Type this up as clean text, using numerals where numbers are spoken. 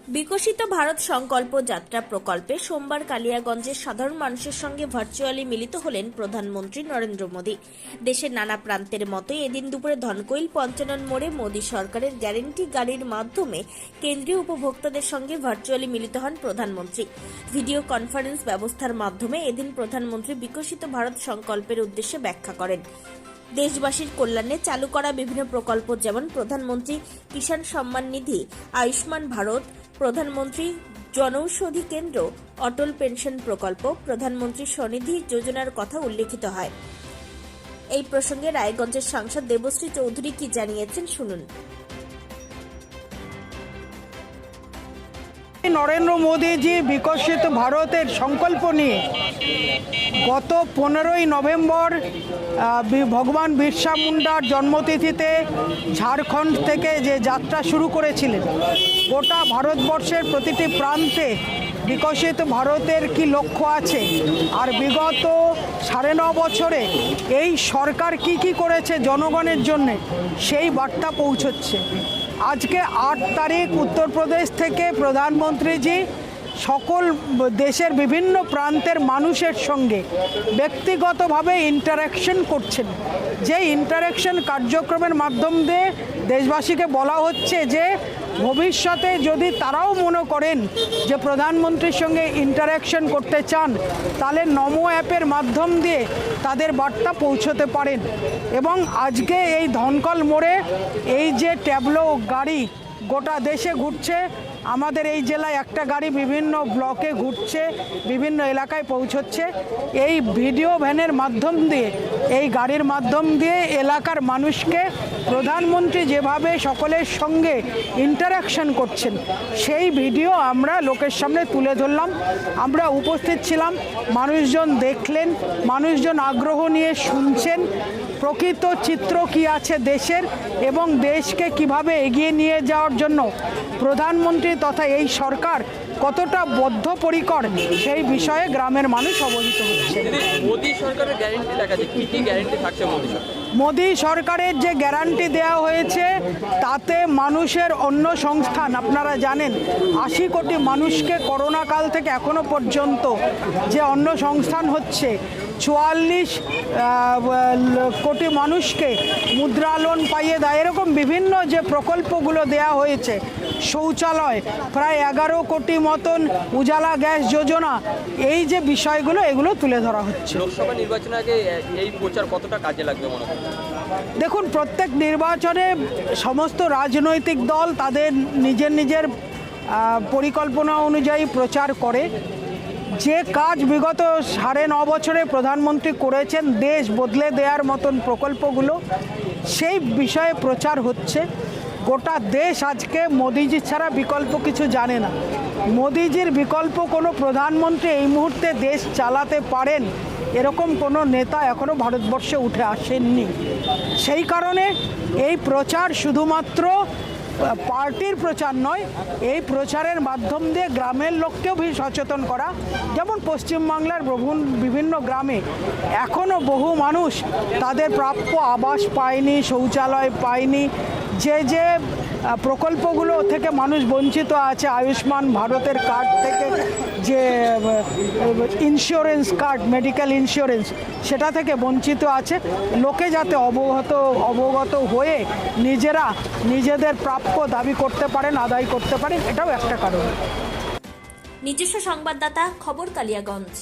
বিকশিত ভারত সংকল্প যাত্রা প্রকল্পে সোমবার কালিয়াগঞ্জের সাধারণ মানুষের সঙ্গে ভার্চুয়ালি মিলিত হলেন প্রধানমন্ত্রী নরেন্দ্র মোদী। দেশের নানা প্রান্তের মতোই এদিন দুপুরে ধনকৈল পঞ্চানন মোড়ে মোদী সরকারের গ্যারেন্টি গাড়ির মাধ্যমে কেন্দ্রীয় উপভোক্তাদের সঙ্গে ভার্চুয়ালি মিলিত হন প্রধানমন্ত্রী। ভিডিও কনফারেন্স ব্যবস্থার মাধ্যমে এদিন প্রধানমন্ত্রী বিকশিত ভারত সংকল্পের উদ্দেশ্যে ব্যাখ্যা করেন। দেশবাসীর কল্যাণে চালু করা বিভিন্ন প্রকল্প যেমন প্রধানমন্ত্রী কিষাণ সম্মান নিধি, আয়ুষ্মান ভারত, প্রধানমন্ত্রী জনৌষধি কেন্দ্র, অটল পেনশন প্রকল্প, প্রধানমন্ত্রী স্বনিধি যোজনার কথা উল্লেখিত হয়। এই প্রসঙ্গে রায়গঞ্জের সাংসদ দেবশ্রী চৌধুরী কি জানিয়েছেন শুনুন। নরেন্দ্র মোদীজি বিকশিত ভারতের সংকল্প নিয়ে গত 15ই নভেম্বর ভগবান বিরসা মুন্ডার জন্মতিথিতে ঝাড়খণ্ড থেকে যে যাত্রা শুরু করেছিলেন, গোটা ভারতবর্ষের প্রতিটি প্রান্তে বিকশিত ভারতের কি লক্ষ্য আছে আর বিগত 9.5 বছরে এই সরকার কি করেছে জনগণের জন্য, সেই বার্তা পৌঁছচ্ছে। আজকে 8 তারিখ উত্তরপ্রদেশ থেকে প্রধানমন্ত্রীজি সকল দেশের বিভিন্ন প্রান্তের মানুষের সঙ্গে ব্যক্তিগতভাবে ইন্টারাকশন করছেন। যে ইন্টারাকশন কার্যক্রমের মাধ্যম দিয়ে দেশবাসীকে বলা হচ্ছে যে ভবিষ্যতে যদি তারাও মনে করেন যে প্রধানমন্ত্রীর সঙ্গে ইন্টারাকশন করতে চান, তাহলে নমো অ্যাপের মাধ্যম দিয়ে তাদের বার্তা পৌঁছতে পারেন। এবং আজকে এই ধনকল মোড়ে এই যে ট্যাবলো গাড়ি গোটা দেশে ঘুরছে, আমাদের এই জেলায় একটা গাড়ি বিভিন্ন ব্লকে ঘুরছে, বিভিন্ন এলাকায় পৌঁছচ্ছে। এই ভিডিও ভ্যানের মাধ্যম দিয়ে, এই গাড়ির মাধ্যম দিয়ে এলাকার মানুষকে প্রধানমন্ত্রী যেভাবে সকলের সঙ্গে ইন্টারাকশন করছেন, সেই ভিডিও আমরা লোকের সামনে তুলে ধরলাম। আমরা উপস্থিত ছিলাম, মানুষজন দেখলেন, মানুষজন আগ্রহ নিয়ে শুনছেন প্রকৃত চিত্র কি আছে দেশের এবং দেশকে কিভাবে এগিয়ে নিয়ে যাওয়ার জন্য প্রধানমন্ত্রী তথা এই সরকার কতটা বদ্ধপরিকর সেই বিষয়ে গ্রামের মানুষ অবহিত হচ্ছে। মোদী সরকারের গ্যারান্টি দেখা যায়, কি গ্যারান্টি থাকছে মোদী সরকার? মোদী সরকারের যে গ্যারান্টি দেওয়া হয়েছে তাতে মানুষের অন্য সংস্থান, আপনারা জানেন 80 কোটি মানুষকে করোনা কাল থেকে এখনো পর্যন্ত যে অন্য সংস্থান হচ্ছে, 44 কোটি মানুষকে মুদ্রা লোন পাইয়ে দেয়, এরকম বিভিন্ন যে প্রকল্পগুলো দেয়া হয়েছে, শৌচালয় প্রায় 11 কোটি মতন, উজালা গ্যাস যোজনা, এই যে বিষয়গুলো এগুলো তুলে ধরা হচ্ছে। লোকসভা নির্বাচনের আগে এই প্রচার কতটা কাজে লাগবে মনে হয়? দেখুন, প্রত্যেক নির্বাচনে সমস্ত রাজনৈতিক দল তাদের নিজের পরিকল্পনা অনুযায়ী প্রচার করে। যে কাজ বিগত 9.5 বছরে প্রধানমন্ত্রী করেছেন, দেশ বদলে দেওয়ার মতন প্রকল্পগুলো, সেই বিষয়ে প্রচার হচ্ছে। গোটা দেশ আজকে মোদিজি ছাড়া বিকল্প কিছু জানে না। মোদিজির বিকল্প কোনো প্রধানমন্ত্রী এই মুহূর্তে দেশ চালাতে পারেন এরকম কোনো নেতা এখনও ভারতবর্ষে উঠে আসেননি। সেই কারণে এই প্রচার শুধুমাত্র পার্টির প্রচার নয়, এই প্রচারের মাধ্যম দিয়ে গ্রামের লোককেও সচেতন করা। যেমন পশ্চিমবাংলার বিভিন্ন গ্রামে এখনও বহু মানুষ তাদের প্রাপ্য আবাস পায়নি, শৌচালয় পায়নি, যে প্রকল্পগুলো থেকে মানুষ বঞ্চিত আছে, আয়ুষ্মান ভারতের কার্ড থেকে যে ইন্স্যুরেন্স কার্ড, মেডিকেল ইন্স্যুরেন্স, সেটা থেকে বঞ্চিত আছে। লোকে যাতে অবগত হয়ে নিজেদের প্রাপ্য দাবি করতে পারেন, আদায় করতে পারেন, এটাও একটা কারণ। নিজস্ব সংবাদদাতা, খবর কালিয়াগঞ্জ।